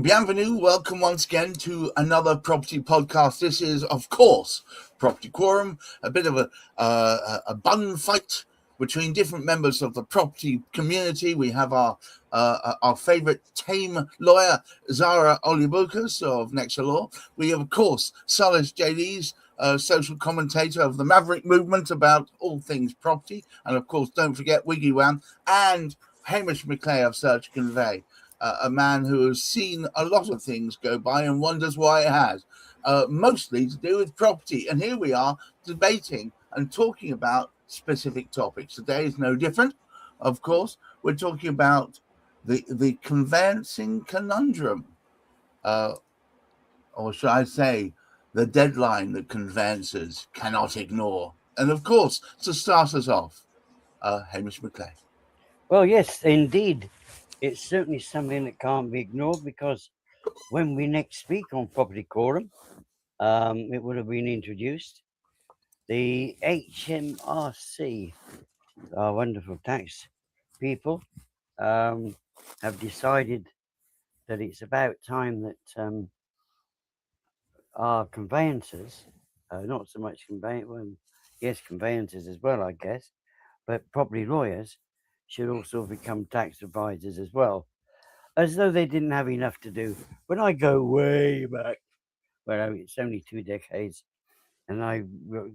Bienvenue, welcome once again to another property podcast. This is, of course, Property Quorum, a bit of a bun fight between different members of the property community. We have our favourite tame lawyer, Zara Olibukas of Nexa Law. We have, of course, Salas JD's social commentator of the Maverick movement about all things property. And, of course, don't forget Wiggy Wham and Hamish McClay of Search Convey. A man who has seen a lot of things go by and wonders why it has, mostly to do with property. And here we are debating and talking about specific topics. Today is no different, of course. We're talking about the conveyancing conundrum, or should I say, the deadline that conveyancers cannot ignore. And, of course, to start us off, Hamish McClay. Well, yes, indeed. It's certainly something that can't be ignored, because when we next speak on Property Quorum, it would have been introduced. The HMRC, our wonderful tax people, have decided that it's about time that our conveyancers, not so much conveyancers as well, I guess, but property lawyers should also become tax advisors as well, as though they didn't have enough to do. When I go way back, well, it's only 2 decades, and I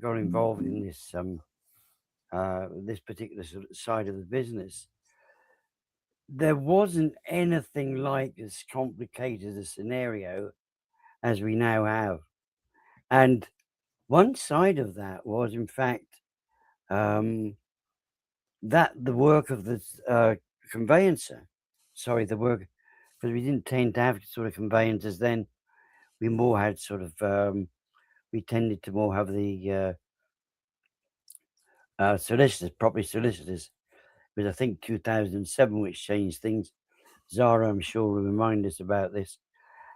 got involved in this this particular side of the business, there wasn't anything like as complicated a scenario as we now have. And one side of that was, in fact, that the work of the conveyancer, because we didn't tend to have sort of conveyancers then. We more had sort of, we tended to more have the solicitors, property solicitors. It was, I think, 2007 which changed things. Zara, I'm sure, will remind us about this.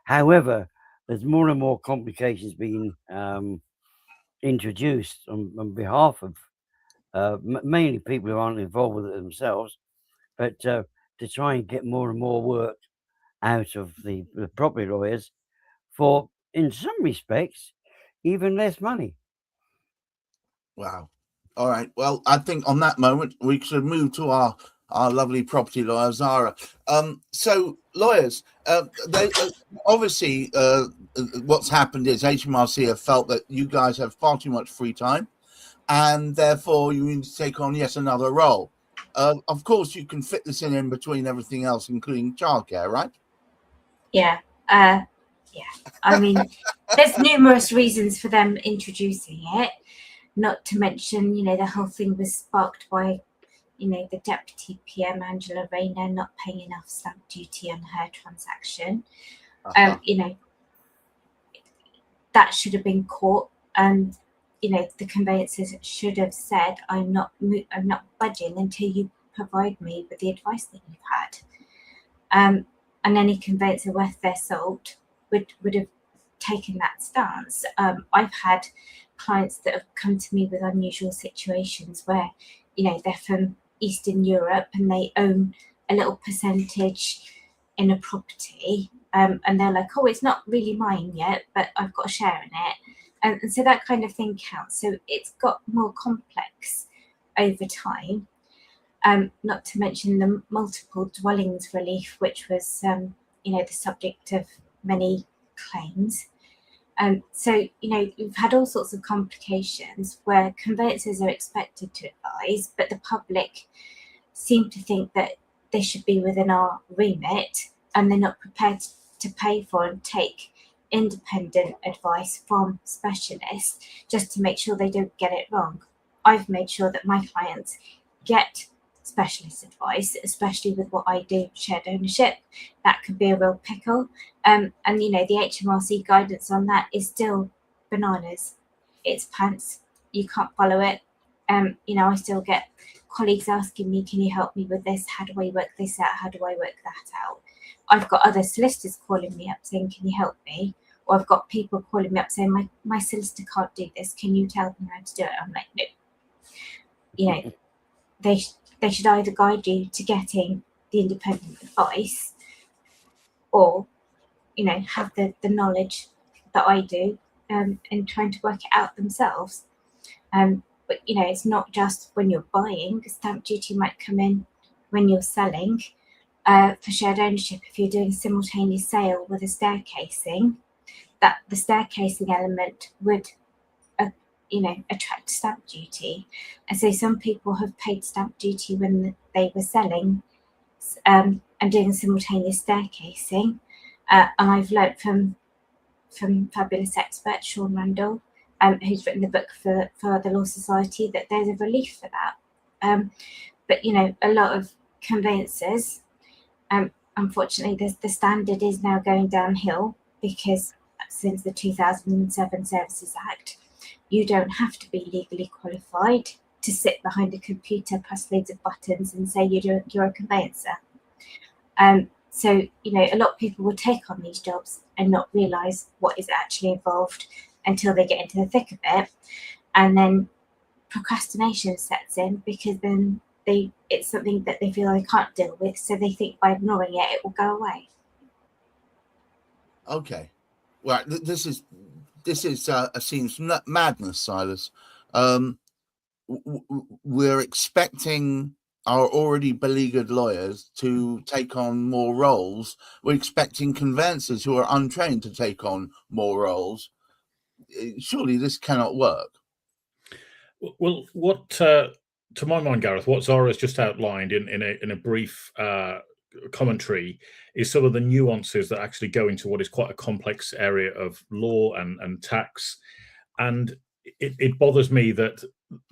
However, there's more and more complications being introduced on behalf of mainly people who aren't involved with it themselves, but to try and get more and more work out of the property lawyers for, in some respects, even less money. Wow. All right. Well, I think on that moment, we should move to our lovely property lawyer, Zara. So, lawyers, they obviously, what's happened is HMRC have felt that you guys have far too much free time, and therefore you need to take on yet another role. Of course, you can fit this in between everything else, including childcare, right? Yeah. I mean, there's numerous reasons for them introducing it, not to mention, the whole thing was sparked by, the Deputy PM, Angela Rayner, not paying enough stamp duty on her transaction. That should have been caught, and, the conveyancers should have said, I'm not budging until you provide me with the advice that you've had. And any conveyancer worth their salt would have taken that stance. I've had clients that have come to me with unusual situations where, they're from Eastern Europe and they own a little percentage in a property, and they're like, oh, it's not really mine yet, but I've got a share in it. And so that kind of thing counts. So it's got more complex over time. Not to mention the multiple dwellings relief, which was, the subject of many claims. So, you've had all sorts of complications where conveyancers are expected to advise, but the public seem to think that they should be within our remit, and they're not prepared to pay for and take independent advice from specialists just to make sure they don't get it wrong. I've made sure that my clients get specialist advice, especially with what I do, shared ownership. That could be a real pickle. And the HMRC guidance on that is still bananas. It's pants. You can't follow it. I still get colleagues asking me, can you help me with this? How do I work this out? How do I work that out? I've got other solicitors calling me up saying, can you help me? Or I've got people calling me up saying, my solicitor can't do this. Can you tell them how to do it? I'm like, no. They should either guide you to getting the independent advice or, have the knowledge that I do and trying to work it out themselves. But, it's not just when you're buying. Stamp duty might come in when you're selling. For shared ownership, if you're doing a simultaneous sale with a staircasing, that the staircasing element would, attract stamp duty. And so some people have paid stamp duty when they were selling and doing simultaneous staircasing. And I've learnt from fabulous expert Sean Randall, who's written the book for the Law Society, that there's a relief for that. But a lot of conveyancers, unfortunately, the standard is now going downhill because since the 2007 Services Act, you don't have to be legally qualified to sit behind a computer, press loads of buttons and say you're a conveyancer. So, a lot of people will take on these jobs and not realise what is actually involved until they get into the thick of it. And then procrastination sets in because then it's something that they feel they can't deal with. So they think by ignoring it will go away. Okay. Well, this seems madness, Silas. We're expecting our already beleaguered lawyers to take on more roles. We're expecting conveyancers who are untrained to take on more roles. Surely this cannot work. Well, what to my mind, Gareth, what Zara's just outlined in a brief commentary is some of the nuances that actually go into what is quite a complex area of law and tax. And it bothers me that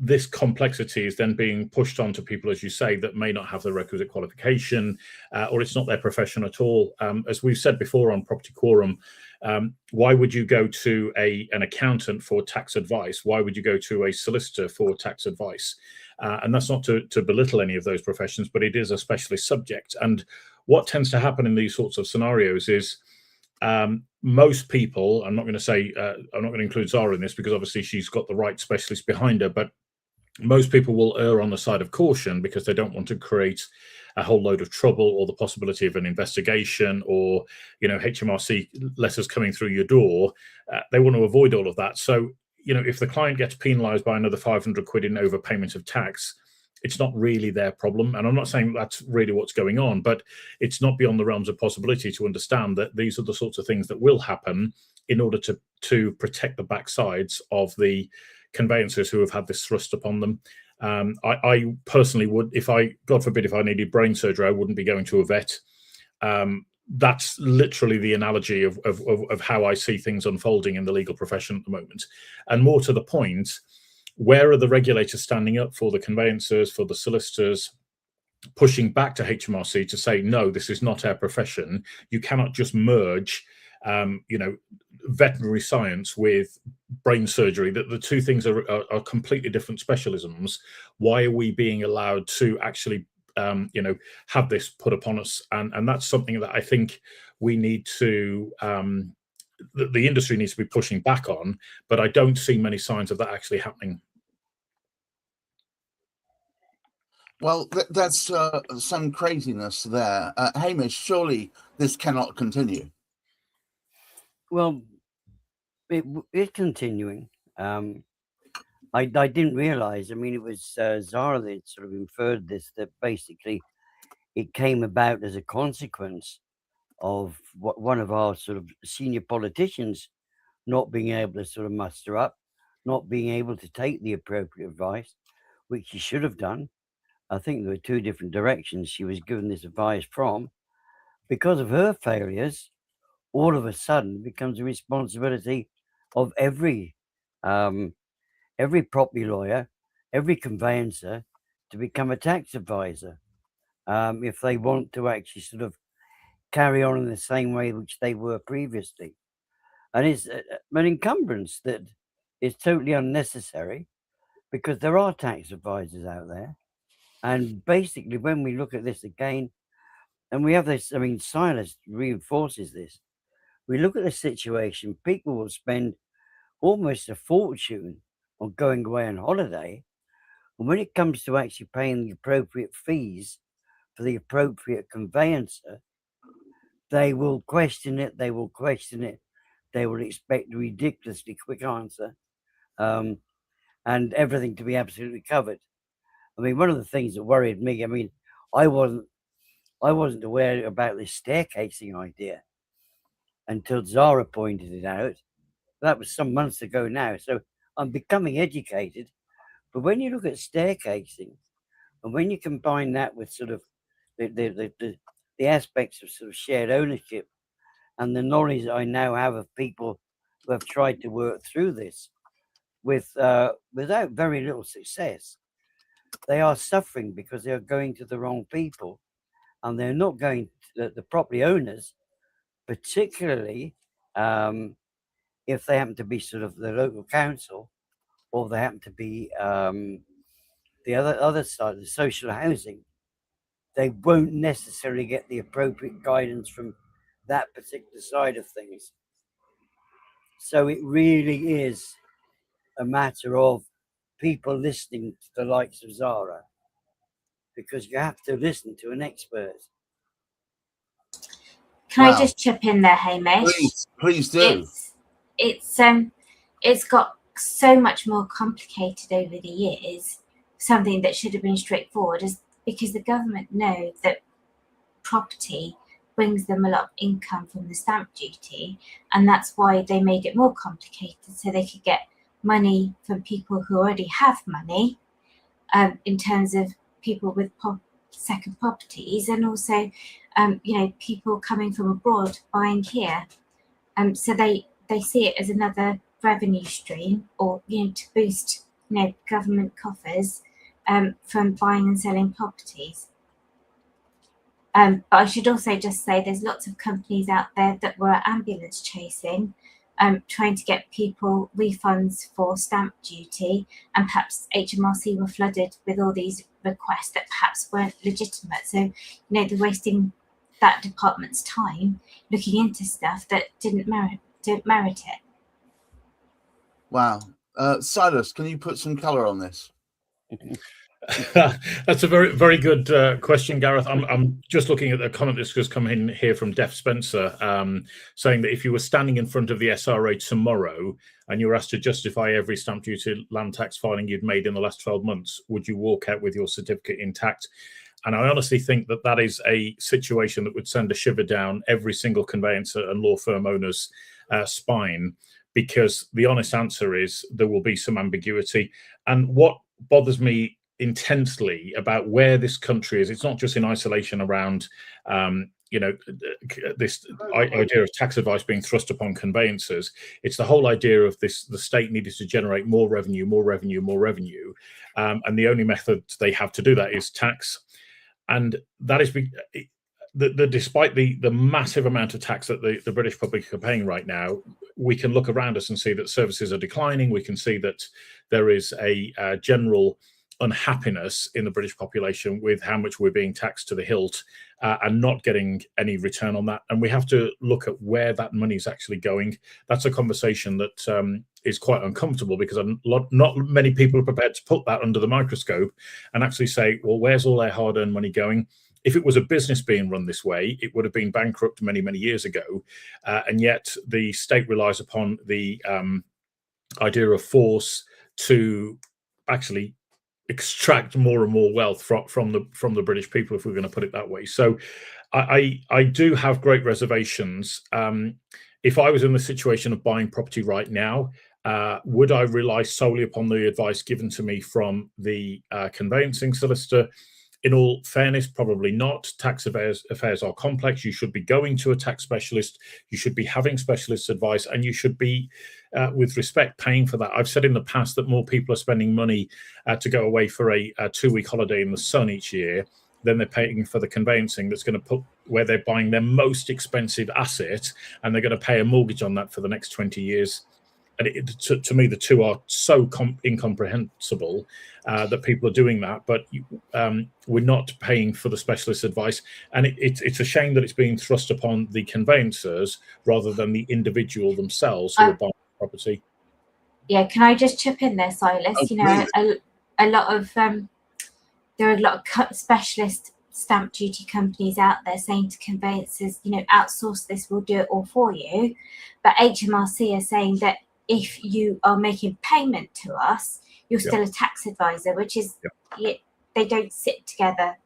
this complexity is then being pushed onto people, as you say, that may not have the requisite qualification or it's not their profession at all. As we've said before on Property Quorum, why would you go to an accountant for tax advice? Why would you go to a solicitor for tax advice? And that's not to belittle any of those professions, but it is a specialist subject. And what tends to happen in these sorts of scenarios is most people, I'm not going to include Zara in this because obviously she's got the right specialist behind her, but most people will err on the side of caution because they don't want to create a whole load of trouble or the possibility of an investigation or, HMRC letters coming through your door. They want to avoid all of that. So, if the client gets penalised by another 500 quid in overpayment of tax, it's not really their problem. And I'm not saying that's really what's going on, but it's not beyond the realms of possibility to understand that these are the sorts of things that will happen in order to protect the backsides of the conveyancers who have had this thrust upon them. I personally would, God forbid, if I needed brain surgery, I wouldn't be going to a vet. That's literally the analogy of how I see things unfolding in the legal profession at the moment. And more to the point, where are the regulators standing up for the conveyancers, for the solicitors, pushing back to HMRC to say, no, this is not our profession. You cannot just merge, veterinary science with brain surgery. That the two things are completely different specialisms. Why are we being allowed to actually, have this put upon us? And that's something that I think we need to. The industry needs to be pushing back on, but I don't see many signs of that actually happening. Well, that's some craziness there. Hamish, surely this cannot continue. Well, it is continuing. I didn't realise. I mean, it was Zara that sort of inferred this, that basically it came about as a consequence of what one of our sort of senior politicians not being able to sort of muster up, not being able to take the appropriate advice, which she should have done. I think there were two different directions she was given this advice from. Because of her failures, all of a sudden it becomes a responsibility of every property lawyer, every conveyancer to become a tax advisor if they want to actually sort of carry on in the same way which they were previously. And it's an encumbrance that is totally unnecessary. because there are tax advisors out there. And basically, when we look at this again, and we have this, I mean, Silas reinforces this. We look at the situation, people will spend almost a fortune on going away on holiday. And when it comes to actually paying the appropriate fees for the appropriate conveyancer, they will question it, they will expect a ridiculously quick answer, and everything to be absolutely covered. I mean, one of the things that worried me, I mean, I wasn't aware about this staircasing idea until Zara pointed it out. That was some months ago now, so I'm becoming educated. But when you look at staircasing, and when you combine that with sort of the aspects of sort of shared ownership, and the knowledge that I now have of people who have tried to work through this without very little success, they are suffering because they are going to the wrong people, and they're not going to the property owners, particularly if they happen to be sort of the local council, or they happen to be the other side, the social housing. They won't necessarily get the appropriate guidance from that particular side of things. So it really is a matter of people listening to the likes of Zara, because you have to listen to an expert. Can Wow. I just chip in there, Hamish? Please do. It's got so much more complicated over the years. Something that should have been straightforward is because the government know that property brings them a lot of income from the stamp duty, and that's why they made it more complicated, so they could get money from people who already have money, in terms of people with second properties, and also people coming from abroad buying here, so they see it as another revenue stream, or to boost government coffers from buying and selling properties. But I should also just say there's lots of companies out there that were ambulance chasing, trying to get people refunds for stamp duty, and perhaps HMRC were flooded with all these requests that perhaps weren't legitimate. So, they're wasting that department's time looking into stuff that didn't merit it. Wow. Silas, can you put some colour on this? That's a very, very good question, Gareth. I'm just looking at the comment that's just come in here from Def Spencer, saying that if you were standing in front of the SRA tomorrow and you were asked to justify every stamp duty land tax filing you'd made in the last 12 months, would you walk out with your certificate intact? And I honestly think that that is a situation that would send a shiver down every single conveyancer and law firm owner's spine, because the honest answer is there will be some ambiguity. And what bothers me intensely about where this country is, it's not just in isolation around this idea of tax advice being thrust upon conveyancers. It's the whole idea of the state needed to generate more revenue, and the only method they have to do that is tax. And that is despite the massive amount of tax that the British public are paying right now, we can look around us and see that services are declining. We can see that there is a general unhappiness in the British population with how much we're being taxed to the hilt, and not getting any return on that. And we have to look at where that money is actually going. That's a conversation that is quite uncomfortable, because not many people are prepared to put that under the microscope and actually say, well, where's all their hard-earned money going? If it was a business being run this way, it would have been bankrupt many, many years ago. And yet the state relies upon the idea of force to actually extract more and more wealth from the British people, if we're going to put it that way. So I do have great reservations. If I was in the situation of buying property right now, would I rely solely upon the advice given to me from the conveyancing solicitor? In all fairness, probably not. Tax affairs are complex. You should be going to a tax specialist. You should be having specialist advice, and you should be, with respect, paying for that. I've said in the past that more people are spending money to go away for a 2-week holiday in the sun each year than they're paying for the conveyancing that's going to put where they're buying their most expensive asset, and they're going to pay a mortgage on that for the next 20 years. And to me, the two are so incomprehensible that people are doing that. But we're not paying for the specialist advice, and it's a shame that it's being thrust upon the conveyancers rather than the individual themselves who are buying property. Yeah, can I just chip in there, Silas? A lot of there are a lot of specialist stamp duty companies out there saying to conveyancers, outsource this, we'll do it all for you. But HMRC are saying that if you are making payment to us, you're still a tax advisor, which is, they don't sit together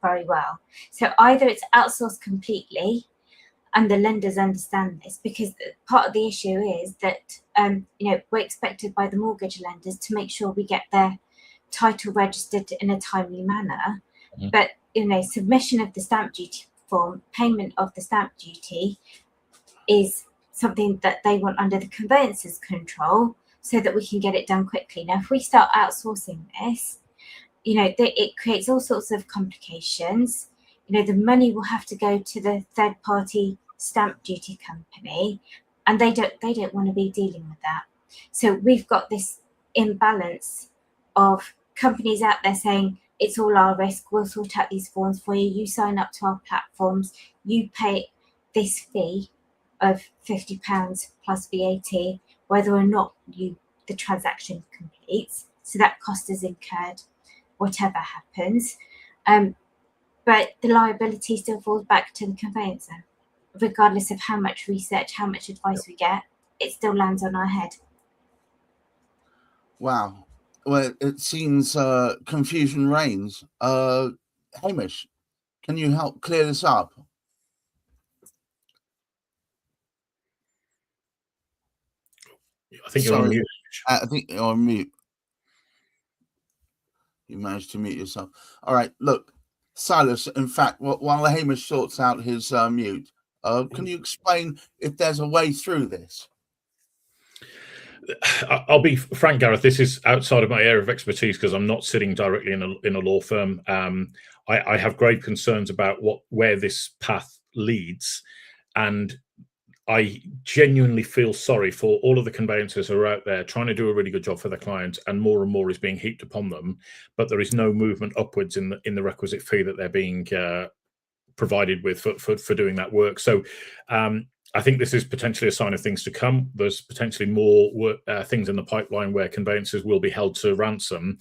very well. So either it's outsourced completely, and the lenders understand this, because part of the issue is that, we're expected by the mortgage lenders to make sure we get their title registered in a timely manner. Mm-hmm. But, submission of the stamp duty form, payment of the stamp duty is something that they want under the conveyancer's control so that we can get it done quickly. Now, if we start outsourcing this, it creates all sorts of complications. The money will have to go to the third party stamp duty company, and they don't want to be dealing with that. So we've got this imbalance of companies out there saying, it's all our risk, we'll sort out these forms for you, you sign up to our platforms, you pay this fee of £50 plus VAT, whether or not the transaction completes. So that cost is incurred, whatever happens. But the liability still falls back to the conveyancer. Regardless of how much research, how much advice we get, it still lands on our head. Wow. Well, it seems confusion reigns. Hamish, can you help clear this up? I think you're on mute. I think you're on mute. You managed to mute yourself. All right, look, Silas, in fact, while Hamish sorts out his mute, can you explain if there's a way through this? I'll be frank, Gareth, this is outside of my area of expertise because I'm not sitting directly in a law firm. I have grave concerns about where this path leads, and I genuinely feel sorry for all of the conveyancers who are out there trying to do a really good job for their clients, and more is being heaped upon them, but there is no movement upwards in the requisite fee that they're being provided with for doing that work. So I think this is potentially a sign of things to come. There's potentially more things in the pipeline where conveyancers will be held to ransom.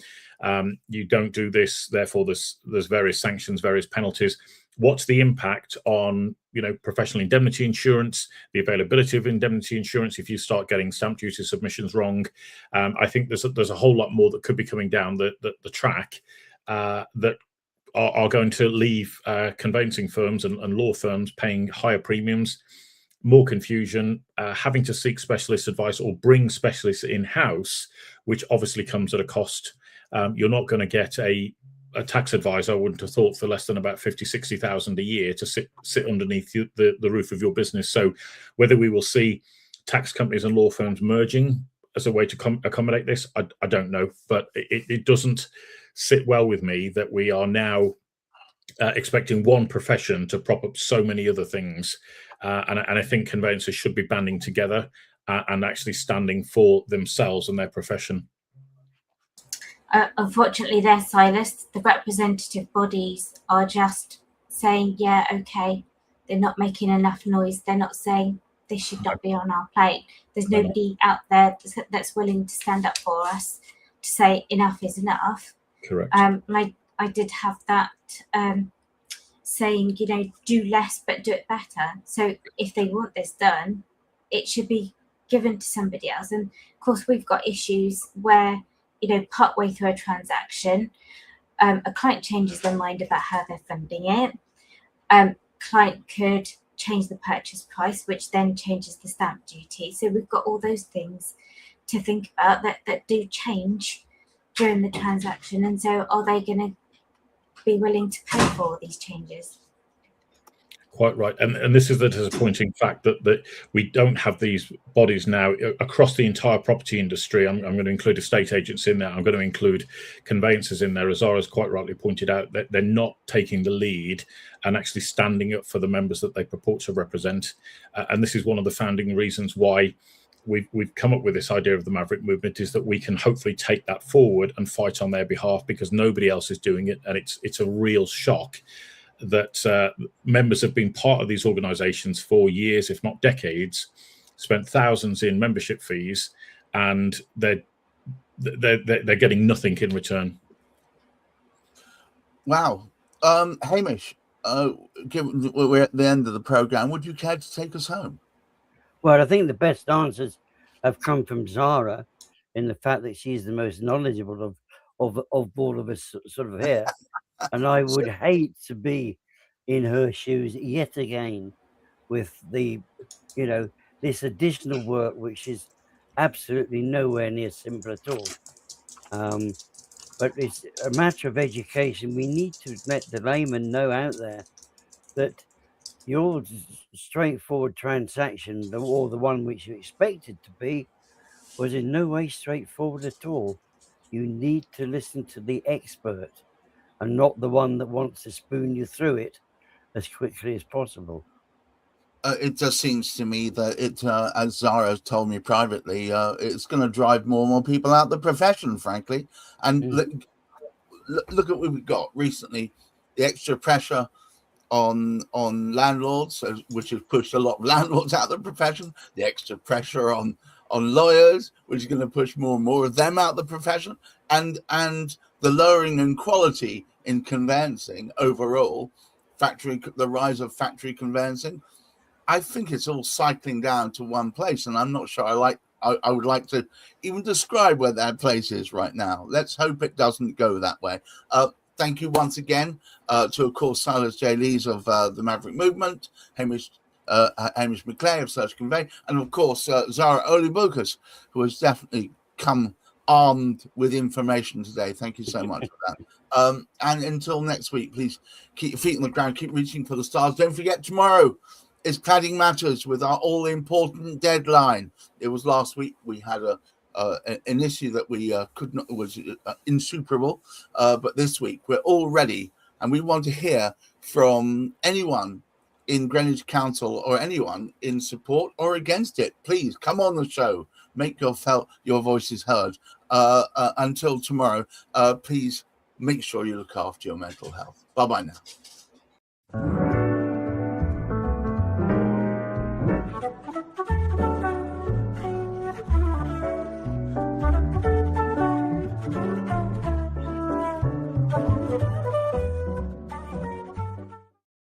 You don't do this, therefore there's various sanctions, various penalties. What's the impact on professional indemnity insurance, the availability of indemnity insurance if you start getting stamp duty submissions wrong? I think there's a whole lot more that could be coming down the track that are going to leave conveyancing firms and law firms paying higher premiums, more confusion, having to seek specialist advice or bring specialists in-house, which obviously comes at a cost. You're not going to get a tax advisor, I wouldn't have thought, for less than about 50,000-60,000 a year to sit underneath the roof of your business. So whether we will see tax companies and law firms merging as a way to accommodate this, I don't know. But it doesn't sit well with me that we are now expecting one profession to prop up so many other things. And I think conveyancers should be banding together and actually standing for themselves and their profession. Unfortunately, they're silenced. The representative bodies are just saying, yeah, okay, they're not making enough noise. They're not saying this should not be on our plate. There's nobody out there that's willing to stand up for us to say enough is enough. Correct. I did have that saying, do less but do it better. So if they want this done, it should be given to somebody else. And of course, we've got issues where, partway through a transaction, a client changes their mind about how they're funding it. Client could change the purchase price, which then changes the stamp duty. So we've got all those things to think about that do change during the transaction. And so are they going to be willing to pay for all these changes? Quite right. And this is the disappointing fact that we don't have these bodies now across the entire property industry. I'm going to include estate agents in there. I'm going to include conveyancers in there. As Zara's quite rightly pointed out, that they're not taking the lead and actually standing up for the members that they purport to represent. And this is one of the founding reasons why we've come up with this idea of the Maverick movement, is that we can hopefully take that forward and fight on their behalf, because nobody else is doing it, and it's a real shock that members have been part of these organizations for years, if not decades, spent thousands in membership fees, and they're getting nothing in return. Wow. Hamish, given we're at the end of the program, would you care to take us home? Well, I think the best answers have come from Zara, in the fact that she's the most knowledgeable of all of us sort of here. And I would hate to be in her shoes yet again with the, this additional work, which is absolutely nowhere near simple at all. But it's a matter of education. We need to let the layman know out there that your straightforward transaction, or the one which you expected to be, was in no way straightforward at all. You need to listen to the expert and not the one that wants to spoon you through it as quickly as possible. It just seems to me that it, as Zara told me privately, it's going to drive more and more people out of the profession, frankly. And look at what we've got recently: the extra pressure on landlords, which has pushed a lot of landlords out of the profession. The extra pressure on lawyers, which is going to push more and more of them out of the profession, and the lowering in quality in conveyancing overall, the rise of factory conveyancing. I think it's all cycling down to one place, and I'm not sure I would like to even describe where that place is right now. Let's hope it doesn't go that way. Thank you once again to, of course, Silas J. Lees of the Maverick Movement, Hamish McClay of Search Convey, and of course Zara Olibokas, who has definitely come armed with information today. Thank you so much for that. And until next week, please keep your feet on the ground, keep reaching for the stars. Don't forget, tomorrow is Cladding Matters with our all-important deadline. It was last week. We had an issue that we was insuperable, but this week we're all ready, and we want to hear from anyone in Greenwich Council or anyone in support or against it. Please come on the show, make your voices heard. Until tomorrow, please make sure you look after your mental health. Bye-bye now.